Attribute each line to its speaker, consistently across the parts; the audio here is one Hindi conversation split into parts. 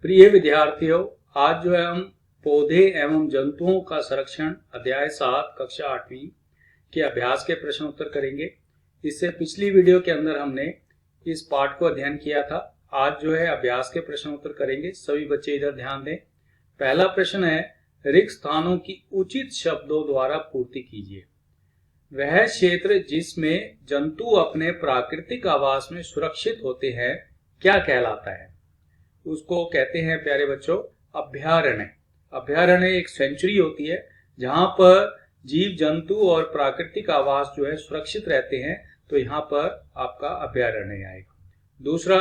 Speaker 1: प्रिय विद्यार्थियों, आज जो है हम पौधे एवं जंतुओं का संरक्षण अध्याय 7 कक्षा 8वीं के अभ्यास के प्रश्न उत्तर करेंगे। इससे पिछली वीडियो के अंदर हमने इस पाठ को अध्ययन किया था। आज जो है अभ्यास के प्रश्न उत्तर करेंगे। सभी बच्चे इधर ध्यान दें। पहला प्रश्न है, रिक्त स्थानों की उचित शब्दों द्वारा पूर्ति कीजिए। वह क्षेत्र जिसमें जंतु अपने प्राकृतिक आवास में सुरक्षित होते हैं क्या कहलाता है? उसको कहते हैं प्यारे बच्चों अभयारण्य। अभयारण्य एक सेंचुरी होती है जहां पर जीव जंतु और प्राकृतिक आवास जो है सुरक्षित रहते हैं, तो यहाँ पर आपका अभयारण्य आएगा। दूसरा,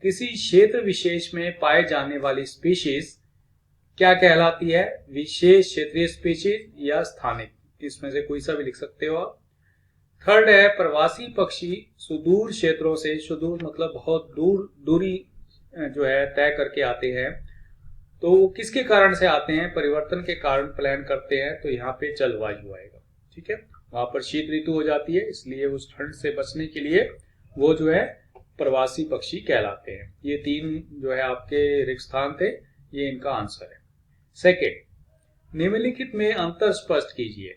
Speaker 1: किसी क्षेत्र विशेष में पाए जाने वाली स्पीशीज क्या कहलाती है? विशेष क्षेत्रीय स्पीशीज या स्थानिक, इसमें से कोई सा भी लिख सकते हो आप। थर्ड है, प्रवासी पक्षी सुदूर क्षेत्रों से, सुदूर मतलब बहुत दूरी जो है तय करके आते हैं, तो वो किसके कारण से आते हैं? परिवर्तन के कारण प्लान करते हैं, तो यहाँ पे जलवायु आएगा। ठीक है, वहां पर शीत ऋतु हो जाती है, इसलिए उस ठंड से बचने के लिए वो जो है प्रवासी पक्षी कहलाते हैं। ये तीन जो है आपके रिक्त स्थान थे, ये इनका आंसर है। सेकेंड, निम्नलिखित में अंतर स्पष्ट कीजिए।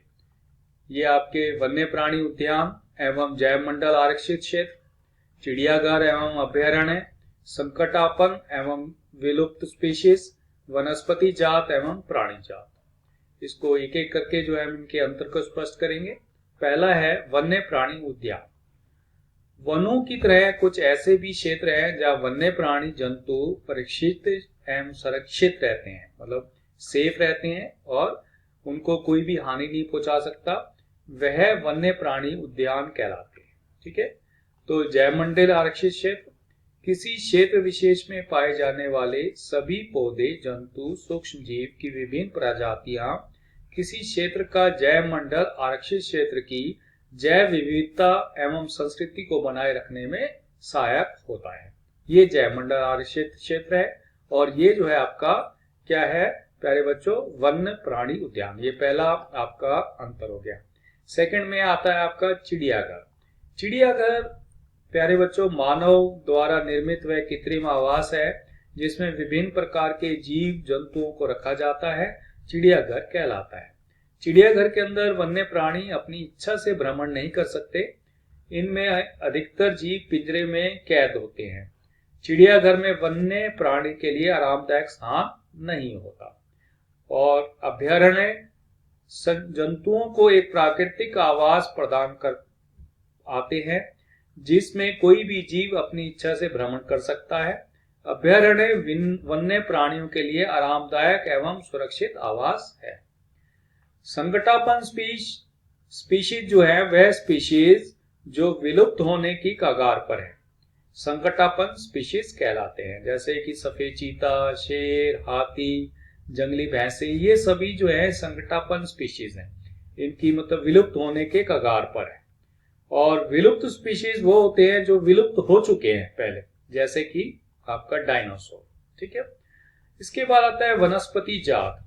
Speaker 1: ये आपके वन्य प्राणी उद्यान एवं जैव मंडल आरक्षित क्षेत्र, चिड़ियाघर एवं अभयारण्य, संकटापन्न एवं विलुप्त स्पीशीज, वनस्पति जात एवं प्राणी जात। इसको एक एक करके जो है इनके अंतर को स्पष्ट करेंगे। पहला है वन्य प्राणी उद्यान। वनों की तरह कुछ ऐसे भी क्षेत्र हैं जहां वन्य प्राणी जंतु परीक्षित एवं सुरक्षित रहते हैं, मतलब सेफ रहते हैं और उनको कोई भी हानि नहीं पहुंचा सकता। वह वन्य प्राणी उद्यान कहलाते हैं। ठीक है, तो जैव मंडल आरक्षित क्षेत्र, किसी क्षेत्र विशेष में पाए जाने वाले सभी पौधे जंतु सूक्ष्म जीव की विभिन्न प्रजातियां किसी क्षेत्र का जैव मंडल आरक्षित क्षेत्र की जैव विविधता एवं संस्कृति को बनाए रखने में सहायक होता है। ये जैव मंडल आरक्षित क्षेत्र है और ये जो है आपका क्या है प्यारे बच्चों? वन्य प्राणी उद्यान। ये पहला आपका अंतर हो गया। सेकंड में आता है आपका चिड़ियाघर। चिड़ियाघर प्यारे बच्चों मानव द्वारा निर्मित वह कृत्रिम आवास है जिसमें विभिन्न प्रकार के जीव जंतुओं को रखा जाता है, चिड़ियाघर कहलाता है। चिड़ियाघर के अंदर वन्य प्राणी अपनी इच्छा से भ्रमण नहीं कर सकते। इनमें अधिकतर जीव पिंजरे में कैद होते हैं। चिड़ियाघर में वन्य प्राणी के लिए आरामदायक स्थान नहीं होता। और अभयारण्य जंतुओं को एक प्राकृतिक आवास प्रदान कर आते हैं जिसमें कोई भी जीव अपनी इच्छा से भ्रमण कर सकता है। अभयारण्य वन्य प्राणियों के लिए आरामदायक एवं सुरक्षित आवास है। संकटापन्न स्पीशीज जो है वह स्पीशीज जो विलुप्त होने की कगार पर है, संकटापन्न स्पीशीज कहलाते हैं। जैसे कि सफेद चीता, शेर, हाथी, जंगली भैंसे, ये सभी जो है संकटापन्न स्पीशीज हैं। इनकी मतलब विलुप्त होने के कगार पर है। और विलुप्त स्पीशीज वो होते हैं जो विलुप्त हो चुके हैं पहले, जैसे कि आपका डायनासोर। ठीक है, इसके बाद आता है वनस्पति जात।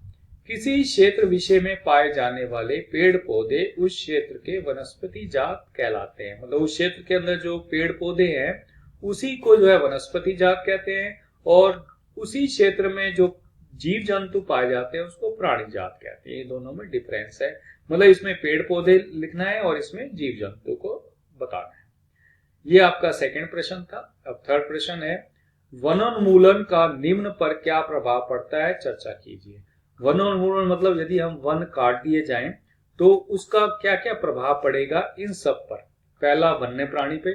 Speaker 1: किसी क्षेत्र विषय में पाए जाने वाले पेड़ पौधे उस क्षेत्र के वनस्पति जात कहलाते हैं। मतलब उस क्षेत्र के अंदर जो पेड़ पौधे हैं उसी को जो है वनस्पति जात कहते हैं, और उसी क्षेत्र में जो जीव जंतु पाए जाते हैं उसको प्राणी जात कहते हैं। ये दोनों में डिफरेंस है, मतलब इसमें पेड़ पौधे लिखना है और इसमें जीव जंतु को बताना है। ये आपका सेकंड प्रश्न था। अब थर्ड प्रश्न है, वनोन्मूलन का निम्न पर क्या प्रभाव पड़ता है, चर्चा कीजिए। वनोन्मूलन मतलब यदि हम वन काट दिए जाएं तो उसका क्या क्या प्रभाव पड़ेगा इन सब पर। पहला वन्य प्राणी पे,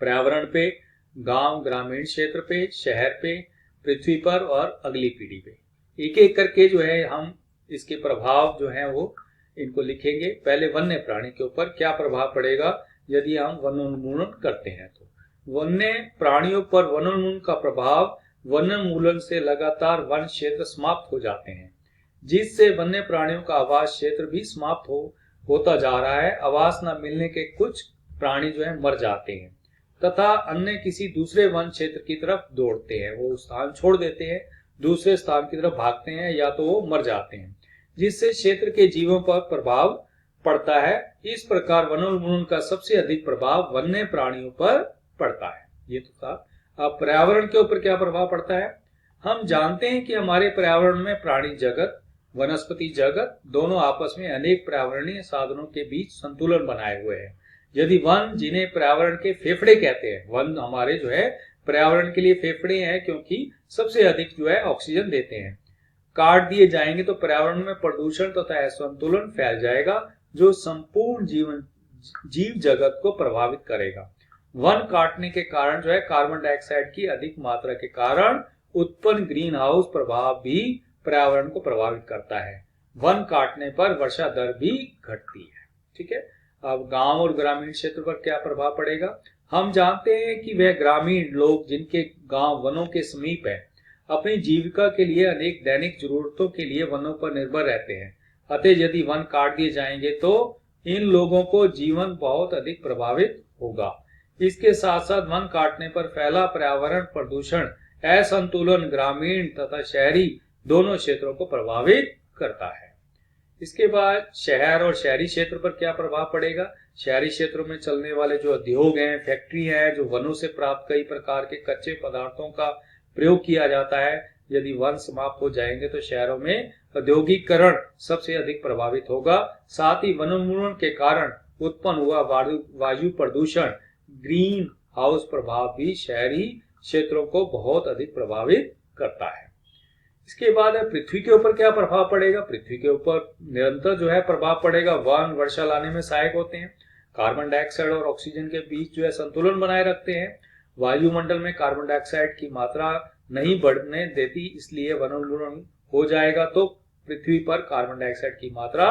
Speaker 1: पर्यावरण पे, गांव ग्रामीण क्षेत्र पे, शहर पे, पृथ्वी पर और अगली पीढ़ी पे। एक एक करके जो है हम इसके प्रभाव जो है वो इनको लिखेंगे। पहले वन्य प्राणी के ऊपर क्या प्रभाव पड़ेगा यदि हम वनोन्मूलन करते हैं। तो वन्य प्राणियों पर वनोन्मूलन का प्रभाव, वनोन्मूलन से लगातार वन क्षेत्र समाप्त हो जाते हैं जिससे वन्य प्राणियों का आवास क्षेत्र भी समाप्त होता जा रहा है। आवास न मिलने के कुछ प्राणी जो है मर जाते हैं तथा अन्य किसी दूसरे वन क्षेत्र की तरफ दौड़ते हैं। वो स्थान छोड़ देते हैं, दूसरे स्थान की तरफ भागते हैं या तो वो मर जाते हैं, जिससे क्षेत्र के जीवों पर प्रभाव पड़ता है। इस प्रकार वनोन्मूलन का सबसे अधिक प्रभाव वन्य प्राणियों पर पड़ता है। ये तो था। अब पर्यावरण के ऊपर क्या प्रभाव पड़ता है? हम जानते हैं कि हमारे पर्यावरण में प्राणी जगत, वनस्पति जगत दोनों आपस में अनेक पर्यावरणीय साधनों के बीच संतुलन बनाए हुए हैं। यदि वन, जिन्हें पर्यावरण के फेफड़े कहते हैं, वन हमारे जो है पर्यावरण के लिए फेफड़े हैं क्योंकि सबसे अधिक जो है ऑक्सीजन देते हैं, काट दिए जाएंगे तो पर्यावरण में प्रदूषण तथा असंतुलन फैल जाएगा जो संपूर्ण जीव जगत को प्रभावित करेगा। वन काटने के कारण जो है कार्बन डाइऑक्साइड की अधिक मात्रा के कारण उत्पन्न ग्रीन हाउस प्रभाव भी पर्यावरण को प्रभावित करता है। वन काटने पर वर्षा दर भी घटती है। ठीक है, अब गांव और ग्रामीण क्षेत्र पर क्या प्रभाव पड़ेगा? हम जानते हैं कि वह ग्रामीण लोग जिनके गांव वनों के समीप है, अपनी जीविका के लिए अनेक दैनिक जरूरतों के लिए वनों पर निर्भर रहते हैं। अतः यदि वन काट दिए जाएंगे तो इन लोगों को जीवन बहुत अधिक प्रभावित होगा। इसके साथ साथ वन काटने पर फैला पर्यावरण प्रदूषण असंतुलन ग्रामीण तथा शहरी दोनों क्षेत्रों को प्रभावित करता है। इसके बाद शहर और शहरी क्षेत्र पर क्या प्रभाव पड़ेगा? शहरी क्षेत्रों में चलने वाले जो उद्योग हैं, फैक्ट्री हैं, जो वनों से प्राप्त कई प्रकार के कच्चे पदार्थों का प्रयोग किया जाता है, यदि वन समाप्त हो जाएंगे तो शहरों में औद्योगिकरण सबसे अधिक प्रभावित होगा। साथ ही वनोन्मूलन के कारण उत्पन्न हुआ वायु प्रदूषण, ग्रीन हाउस प्रभाव भी शहरी क्षेत्रों को बहुत अधिक प्रभावित करता है। इसके बाद पृथ्वी के ऊपर क्या प्रभाव पड़ेगा? पृथ्वी के ऊपर निरंतर जो है प्रभाव पड़ेगा। वन वर्षा लाने में सहायक होते हैं, कार्बन डाइऑक्साइड और ऑक्सीजन के बीच जो है संतुलन बनाए रखते हैं, वायुमंडल में कार्बन डाइऑक्साइड की मात्रा नहीं बढ़ने देती, इसलिए वनोन्मूलन हो जाएगा तो पृथ्वी पर कार्बन डाइऑक्साइड की मात्रा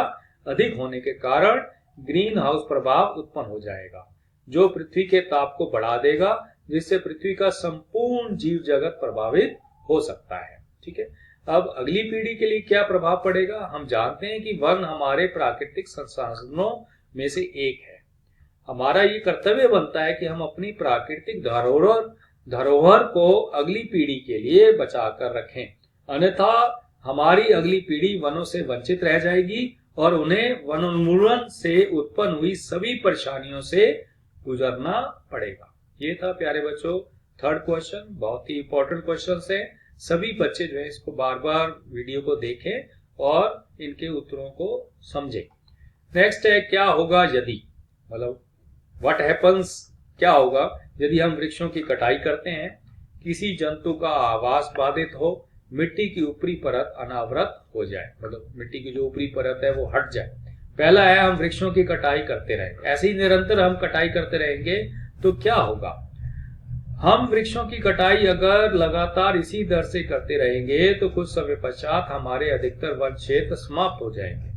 Speaker 1: अधिक होने के कारण ग्रीन हाउस प्रभाव उत्पन्न हो जाएगा जो पृथ्वी के ताप को बढ़ा देगा, जिससे पृथ्वी का संपूर्ण जीव जगत प्रभावित हो सकता है। ठीक है, अब अगली पीढ़ी के लिए क्या प्रभाव पड़ेगा? हम जानते हैं कि वन हमारे प्राकृतिक संसाधनों में से एक है। हमारा ये कर्तव्य बनता है कि हम अपनी प्राकृतिक धरोहर को अगली पीढ़ी के लिए बचा कर रखें, अन्यथा हमारी अगली पीढ़ी वनों से वंचित रह जाएगी और उन्हें वनोन्मूलन से उत्पन्न हुई सभी परेशानियों से गुजरना पड़ेगा। ये था प्यारे बच्चों थर्ड क्वेश्चन, बहुत ही इंपॉर्टेंट क्वेश्चन है। सभी बच्चे जो है इसको बार बार वीडियो को देखें और इनके उत्तरों को समझें। नेक्स्ट है क्या होगा यदि, मतलब व्हाट हैपन्स, क्या होगा यदि हम वृक्षों की कटाई करते हैं, किसी जंतु का आवास बाधित हो, मिट्टी की ऊपरी परत अनावृत हो जाए, मतलब मिट्टी की जो ऊपरी परत है वो हट जाए। पहला है हम वृक्षों की कटाई करते रहें, ऐसे ही निरंतर हम कटाई करते रहेंगे तो क्या होगा? हम वृक्षों की कटाई अगर लगातार इसी दर से करते रहेंगे तो कुछ समय पश्चात हमारे अधिकतर वन क्षेत्र समाप्त हो जाएंगे।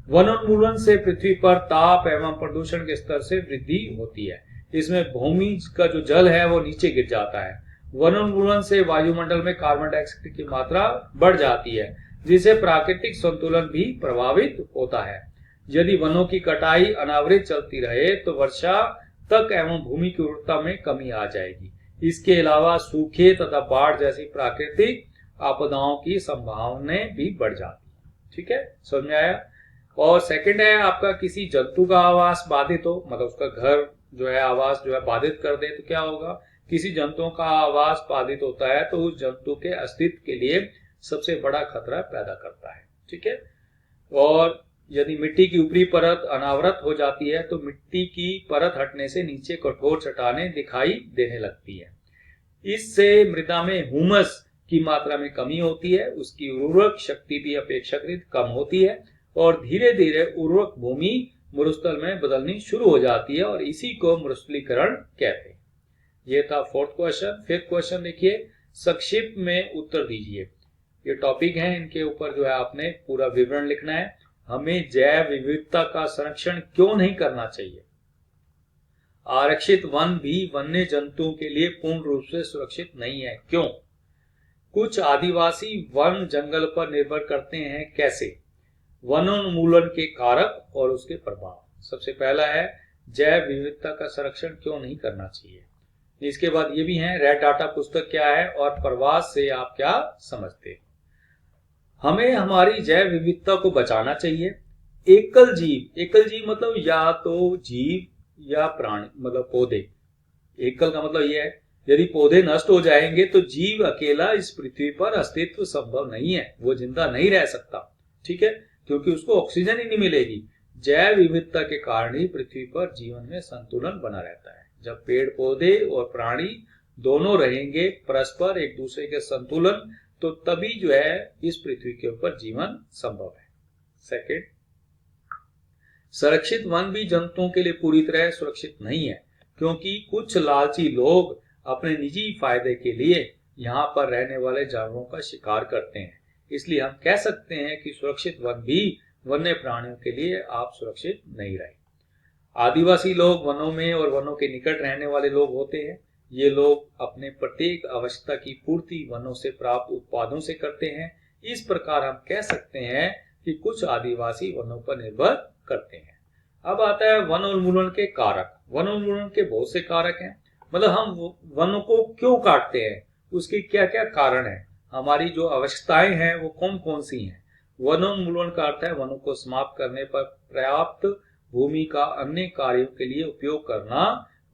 Speaker 1: वनोन्मूलन से पृथ्वी पर ताप एवं प्रदूषण के स्तर से वृद्धि होती है। इसमें भूमि का जो जल है वो नीचे गिर जाता है। वनोन्मूलन से वायुमंडल में कार्बन डाइऑक्साइड की मात्रा बढ़ जाती है, जिससे प्राकृतिक संतुलन भी प्रभावित होता है। यदि वनों की कटाई अनावृत चलती रहे तो वर्षा तक एवं भूमि की उर्वरता में कमी आ जाएगी। इसके अलावा सूखे तथा बाढ़ जैसी प्राकृतिक आपदाओं की संभावनाएं भी बढ़ जाती है। ठीक है, समझ में आया? और सेकंड है आपका किसी जंतु का आवास बाधित हो, मतलब उसका घर जो है आवास जो है बाधित कर दे तो क्या होगा? किसी जंतुओं का आवास बाधित होता है तो उस जंतु के अस्तित्व के लिए सबसे बड़ा खतरा पैदा करता है। ठीक है, और यदि मिट्टी की ऊपरी परत अनावृत हो जाती है तो मिट्टी की परत हटने से नीचे कठोर चट्टानें दिखाई देने लगती है। इससे मृदा में ह्यूमस की मात्रा में कमी होती है, उसकी उर्वरक शक्ति भी अपेक्षाकृत कम होती है और धीरे धीरे उर्वरक भूमि मरुस्थल में बदलनी शुरू हो जाती है और इसी को मरुस्थलीकरण कहते हैं। ये था फोर्थ क्वेश्चन। फिफ्थ क्वेश्चन देखिए, संक्षिप्त में उत्तर दीजिए। ये टॉपिक है, इनके ऊपर जो है आपने पूरा विवरण लिखना है। हमें जैव विविधता का संरक्षण क्यों नहीं करना चाहिए? आरक्षित वन भी वन्य जंतुओं के लिए पूर्ण रूप से सुरक्षित नहीं है, क्यों? कुछ आदिवासी वन जंगल पर निर्भर करते हैं, कैसे? वनोन्मूलन के कारक और उसके प्रभाव। सबसे पहला है जैव विविधता का संरक्षण क्यों नहीं करना चाहिए। इसके बाद ये भी है रेड डाटा पुस्तक क्या है और प्रवास से आप क्या समझते हैं। हमें हमारी जैव विविधता को बचाना चाहिए। एकल जीव मतलब या तो जीव या प्राणी, मतलब पौधे। एकल का मतलब यह है यदि पौधे नष्ट हो जाएंगे तो जीव अकेला इस पृथ्वी पर अस्तित्व संभव नहीं है, वो जिंदा नहीं रह सकता। ठीक है, क्योंकि उसको ऑक्सीजन ही नहीं मिलेगी। जैव विविधता के कारण ही पृथ्वी पर जीवन में संतुलन बना रहता है। जब पेड़ पौधे और प्राणी दोनों रहेंगे परस्पर एक दूसरे के संतुलन, तो तभी जो है इस पृथ्वी के ऊपर जीवन संभव है। सेकंड, संरक्षित वन भी जंतुओं के लिए पूरी तरह सुरक्षित नहीं है, क्योंकि कुछ लालची लोग अपने निजी फायदे के लिए यहाँ पर रहने वाले जानवरों का शिकार करते हैं। इसलिए हम कह सकते हैं कि सुरक्षित वन भी वन्य प्राणियों के लिए आप सुरक्षित नहीं रहे। आदिवासी लोग वनों में और वनों के निकट रहने वाले लोग होते हैं। ये लोग अपने प्रत्येक आवश्यकता की पूर्ति वनों से प्राप्त उत्पादों से करते हैं। इस प्रकार हम कह सकते हैं कि कुछ आदिवासी वनों पर निर्भर करते हैं। अब आता है वन उन्मूलन के कारक। वन उन्मूलन के बहुत से कारक हैं, मतलब हम वनों को क्यों काटते हैं, उसके क्या क्या कारण है, हमारी जो आवश्यकताएं हैं वो कौन कौन सी हैं। वनोन्मूलन का अर्थ है वनों को समाप्त करने पर पर्याप्त भूमि का अन्य कार्यों के लिए उपयोग करना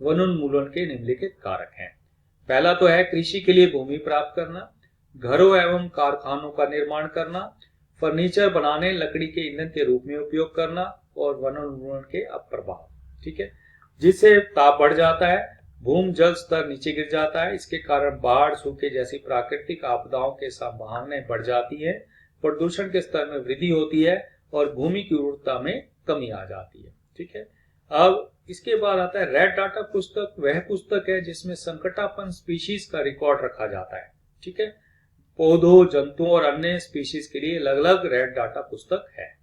Speaker 1: वनोन्मूलन के निम्नलिखित कारक हैं। पहला तो है कृषि के लिए भूमि प्राप्त करना, घरों एवं कारखानों का निर्माण करना, फर्नीचर बनाने लकड़ी के ईंधन के रूप में उपयोग करना, और वनोन्मूलन के अप्रभाव। ठीक है, जिससे ताप बढ़ जाता है, भूमि जल स्तर नीचे गिर जाता है। इसके कारण बाढ़, सूखे जैसी प्राकृतिक आपदाओं के संभावनाएं बढ़ जाती है, प्रदूषण के स्तर में वृद्धि होती है और भूमि की उर्वरता में कमी आ जाती है। ठीक है, अब इसके बाद आता है रेड डाटा पुस्तक। वह पुस्तक है जिसमें संकटापन्न स्पीशीज का रिकॉर्ड रखा जाता है। ठीक है, पौधों, जंतुओं और अन्य स्पीशीज के लिए अलग अलग रेड डाटा पुस्तक है।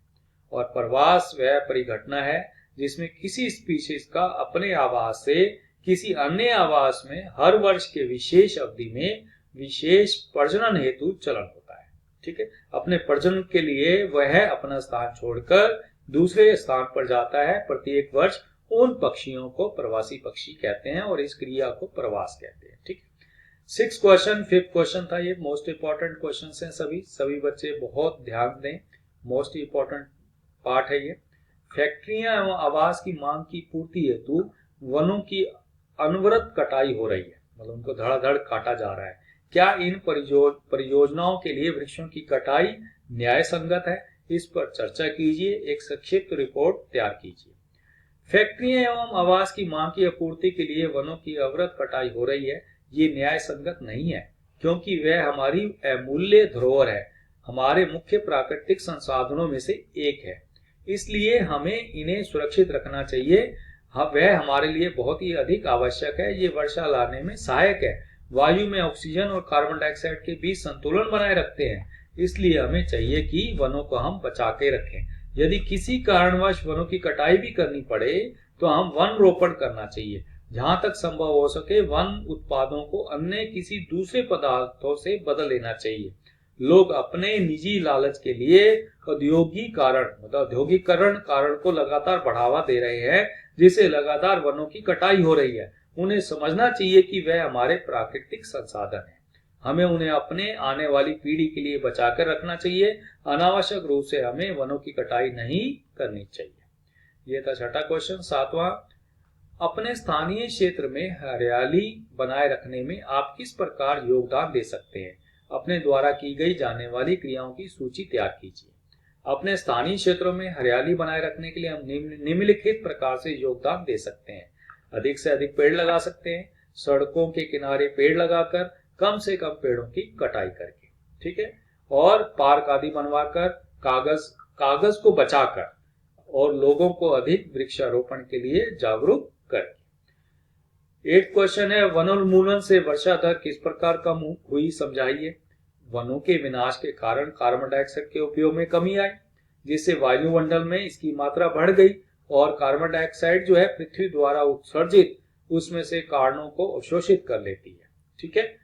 Speaker 1: और प्रवास वह परिघटना है जिसमें किसी स्पीशीज का अपने आवास से किसी अन्य आवास में हर वर्ष के विशेष अवधि में विशेष प्रजनन हेतु चलन होता है। ठीक है, अपने प्रजनन के लिए वह अपना स्थान छोड़कर दूसरे स्थान पर जाता है। प्रत्येक वर्ष उन पक्षियों को प्रवासी पक्षी कहते हैं और इस क्रिया को प्रवास कहते हैं। ठीक है, 6 क्वेश्चन, 5th क्वेश्चन था ये। मोस्ट इंपॉर्टेंट क्वेश्चन हैं सभी बच्चे बहुत ध्यान दें, मोस्ट इंपॉर्टेंट पार्ट है ये। फैक्ट्रियां एवं आवास की मांग की पूर्ति हेतु वनों की अनवरत कटाई हो रही है, मतलब उनको धड़ाधड़ काटा जा रहा है। क्या इन परियोजनाओं के लिए वृक्षों की कटाई न्याय संगत है? इस पर चर्चा कीजिए, एक संक्षिप्त रिपोर्ट तैयार कीजिए। फैक्ट्रियां एवं आवास की मांग की आपूर्ति के लिए वनों की अविरत कटाई हो रही है, ये न्याय संगत नहीं है, क्योंकि वह हमारी अमूल्य धरोहर है, हमारे मुख्य प्राकृतिक संसाधनों में से एक है। इसलिए हमें इन्हें सुरक्षित रखना चाहिए। वह हमारे लिए बहुत ही अधिक आवश्यक है। ये वर्षा लाने में सहायक है, वायु में ऑक्सीजन और कार्बन डाइऑक्साइड के बीच संतुलन बनाए रखते हैं। इसलिए हमें चाहिए कि वनों को हम बचा के रखें। यदि किसी कारणवश वनों की कटाई भी करनी पड़े तो हम वन रोपण करना चाहिए। जहां तक संभव हो सके वन उत्पादों को अन्य किसी दूसरे पदार्थों से बदल लेना चाहिए। लोग अपने निजी लालच के लिए औद्योगिकरण कारण को लगातार बढ़ावा दे रहे हैं, जिससे लगातार वनों की कटाई हो रही है। उन्हें समझना चाहिए कि वह हमारे प्राकृतिक संसाधन हैं, हमें उन्हें अपने आने वाली पीढ़ी के लिए बचाकर रखना चाहिए। अनावश्यक रूप से हमें वनों की कटाई नहीं करनी चाहिए। यह था 6ठा क्वेश्चन। 7वां, अपने स्थानीय क्षेत्र में हरियाली बनाए रखने में आप किस प्रकार योगदान दे सकते हैं? अपने द्वारा की गई जाने वाली क्रियाओं की सूची तैयार कीजिए। अपने स्थानीय क्षेत्रों में हरियाली बनाए रखने के लिए हम निम्नलिखित प्रकार से योगदान दे सकते हैं। अधिक से अधिक पेड़ लगा सकते हैं, सड़कों के किनारे पेड़ लगाकर, कम से कम पेड़ों की कटाई करके। ठीक है, और पार्क आदि बनवाकर, कागज को बचाकर और लोगों को अधिक वृक्षारोपण के लिए जागरूक करके। 8th क्वेश्चन है, वनोन्मूलन से वर्षा दर किस प्रकार कम हुई, समझाइए। वनों के विनाश के कारण कार्बन डाइऑक्साइड के उपयोग में कमी आई, जिससे वायुमंडल में इसकी मात्रा बढ़ गई और कार्बन डाइऑक्साइड जो है पृथ्वी द्वारा उत्सर्जित उसमें से कार्बन को अवशोषित कर लेती है। ठीक है,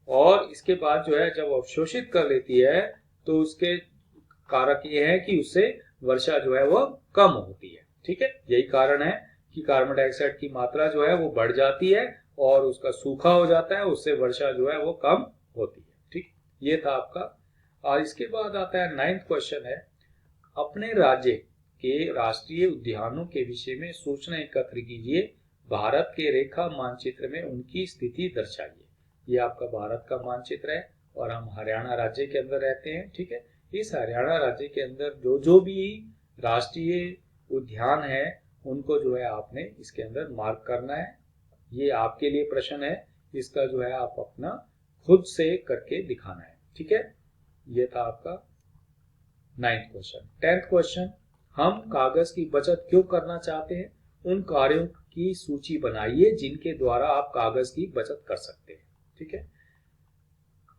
Speaker 1: और इसके बाद जो है जब अवशोषित कर लेती है तो उसके कारक ये है कि उससे वर्षा जो है वो कम होती है। ठीक है, यही कारण है कि कार्बन डाइऑक्साइड की मात्रा जो है वो बढ़ जाती है और उसका सूखा हो जाता है, उससे वर्षा जो है वो कम होती है। ठीक, ये था आपका। और इसके बाद आता है 9th क्वेश्चन है, अपने राज्य के राष्ट्रीय उद्यानों के विषय में सूचना एकत्र कीजिए। भारत के रेखा मानचित्र में उनकी स्थिति दर्शाइए। ये आपका भारत का मानचित्र है और हम हरियाणा राज्य के अंदर रहते हैं। ठीक है, इस हरियाणा राज्य के अंदर जो जो भी राष्ट्रीय उद्यान है उनको जो है आपने इसके अंदर मार्क करना है। ये आपके लिए प्रश्न है, इसका जो है आप अपना खुद से करके दिखाना है। ठीक है, ये था आपका 9th क्वेश्चन। 10th क्वेश्चन, हम कागज की बचत क्यों करना चाहते हैं? उन कार्यों की सूची बनाइए जिनके द्वारा आप कागज की बचत कर सकते हैं। ठीक है,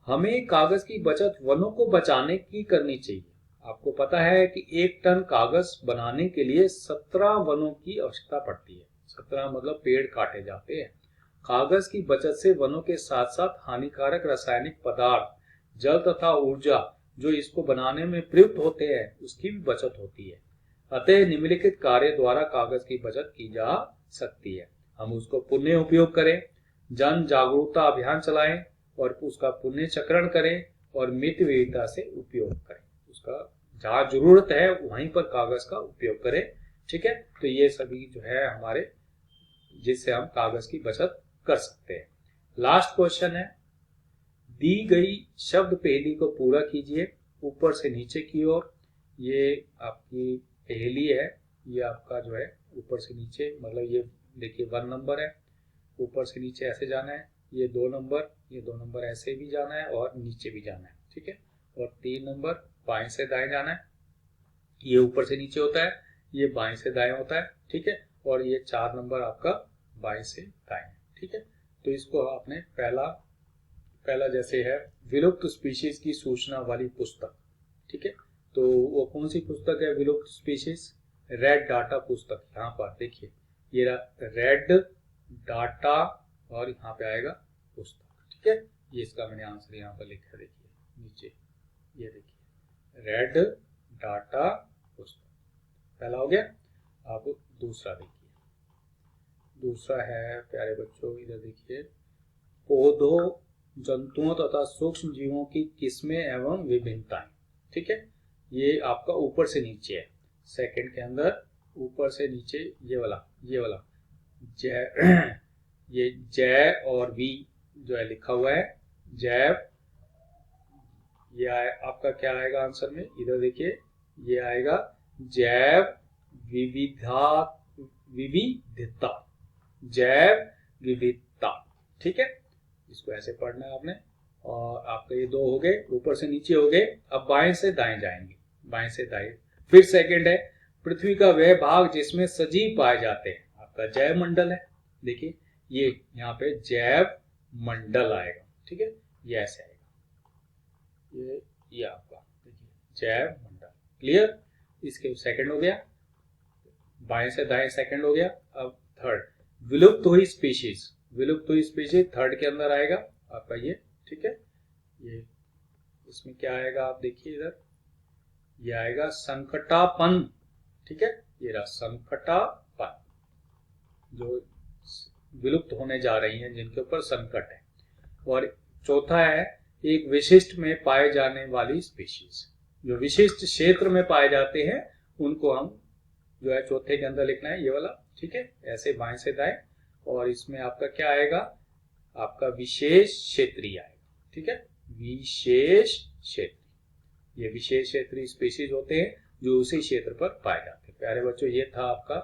Speaker 1: हमें कागज की बचत वनों को बचाने की करनी चाहिए। आपको पता है कि 1 टन कागज बनाने के लिए 17 वनों की आवश्यकता पड़ती है। 17 मतलब पेड़ काटे जाते हैं। कागज की बचत से वनों के साथ साथ हानिकारक रासायनिक पदार्थ, जल तथा ऊर्जा जो इसको बनाने में प्रयुक्त होते हैं उसकी भी बचत होती है। अतः निम्नलिखित कार्य द्वारा कागज की बचत की जा सकती है। हम उसको पुनः उपयोग करें, जन जागरूकता अभियान चलाएं और उसका पुनः चक्रण करें और मित विविधता से उपयोग करें। उसका जहां जरूरत है वहीं पर कागज का उपयोग करें। ठीक है, तो ये सभी जो है हमारे जिससे हम कागज की बचत कर सकते हैं। लास्ट क्वेश्चन है, दी गई शब्द पहेली को पूरा कीजिए ऊपर से नीचे की ओर। ये आपकी पहेली है, ये आपका जो है ऊपर से नीचे, मतलब ये देखिए 1 नंबर है, ऊपर से नीचे ऐसे जाना है। ये 2 नंबर, ये 2 नंबर ऐसे भी जाना है और नीचे भी जाना है। ठीक है, और 3 नंबर बाएं से दाएं जाना है। ये ऊपर से नीचे होता है, ये बाएं से दाएं होता है। ठीक है, और ये 4 नंबर आपका बाएं से दाएं। ठीक है, तो इसको आपने पहला जैसे है विलुप्त स्पीशीज की सूचना वाली पुस्तक। ठीक है, तो वो कौन सी पुस्तक है विलुप्त स्पीशीज? रेड डाटा पुस्तक। यहाँ पर देखिए ये रेड डाटा और यहाँ पे आएगा पुस्तक। ठीक है, ये इसका मैंने आंसर यहाँ पर लिखा है, देखिए नीचे, ये देखिए रेड डाटा पुस्तक पहला हो गया। अब दूसरा देखिए, दूसरा है प्यारे बच्चों, इधर देखिए, पौधों, जंतुओं तथा सूक्ष्म जीवों की किस्में एवं विभिन्नताएं। ठीक है, ये आपका ऊपर से नीचे है। सेकंड के अंदर ऊपर से नीचे ये वाला जय ये जय और वी जो है लिखा हुआ है जैव। ये आपका क्या आएगा आंसर में? इधर देखिए ये आएगा जैव विविधता, जैव विविधता। ठीक है, इसको ऐसे पढ़ना है आपने। और आपका ये 2 हो गए, ऊपर से नीचे हो गए। अब बाएं से दाएं जाएंगे, बाएं से दाएं। फिर सेकंड है, पृथ्वी का वह भाग जिसमें सजीव पाए जाते हैं। आपका जैव मंडल है, देखिए ये यहाँ पे जैव मंडल आएगा। ठीक है, ये ऐसे आएगा, ये आपका देखिए जैव मंडल। क्लियर? इसके सेकंड हो गया, बाएं से दाएं सेकंड हो गया। अब थर्ड, विलुप्त हुई स्पीशीज। विलुप्त हुई स्पीशीज थर्ड के अंदर आएगा आपका ये। ठीक है, ये इसमें क्या आएगा आप देखिए इधर, ये आएगा संकटापन। ठीक है, ये रहा संकटापन, जो विलुप्त होने जा रही हैं, जिनके ऊपर संकट है। और चौथा है एक विशिष्ट में पाए जाने वाली स्पीशीज। जो विशिष्ट क्षेत्र में पाए जाते हैं उनको हम जो है चौथे के अंदर लिखना है, ये वाला। ठीक है, ऐसे बाएं से दाएं। और इसमें आपका क्या आएगा? आपका विशेष क्षेत्रीय आएगा। ठीक है, विशेष क्षेत्रीय, ये विशेष क्षेत्रीय स्पीशीज होते हैं जो उसी क्षेत्र पर पाए जाते हैं। प्यारे बच्चों, ये था आपका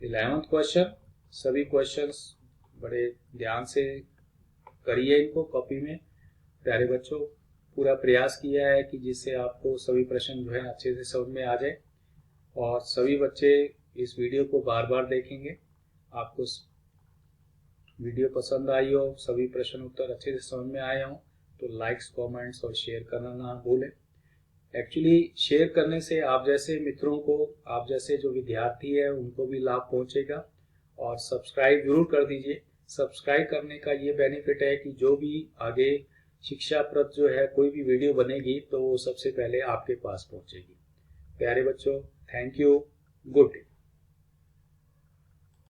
Speaker 1: 11th क्वेश्चन। सभी क्वेश्चंस बड़े ध्यान से करिए इनको कॉपी में। प्यारे बच्चों, पूरा प्रयास किया है कि जिससे आपको सभी प्रश्न जो है अच्छे से समझ में आ जाए। और सभी बच्चे इस वीडियो को बार बार देखेंगे। आपको वीडियो पसंद आई हो, सभी प्रश्न उत्तर अच्छे से समझ में आए हों, तो लाइक्स, कमेंट्स और शेयर करना ना भूलें। एक्चुअली शेयर करने से आप जैसे मित्रों को, आप जैसे जो विद्यार्थी है उनको भी लाभ पहुंचेगा। और सब्सक्राइब जरूर कर दीजिए। सब्सक्राइब करने का ये बेनिफिट है कि जो भी आगे शिक्षाप्रद जो है कोई भी वीडियो बनेगी तो वो सबसे पहले आपके पास पहुंचेगी। प्यारे बच्चों, थैंक यू, गुड डे।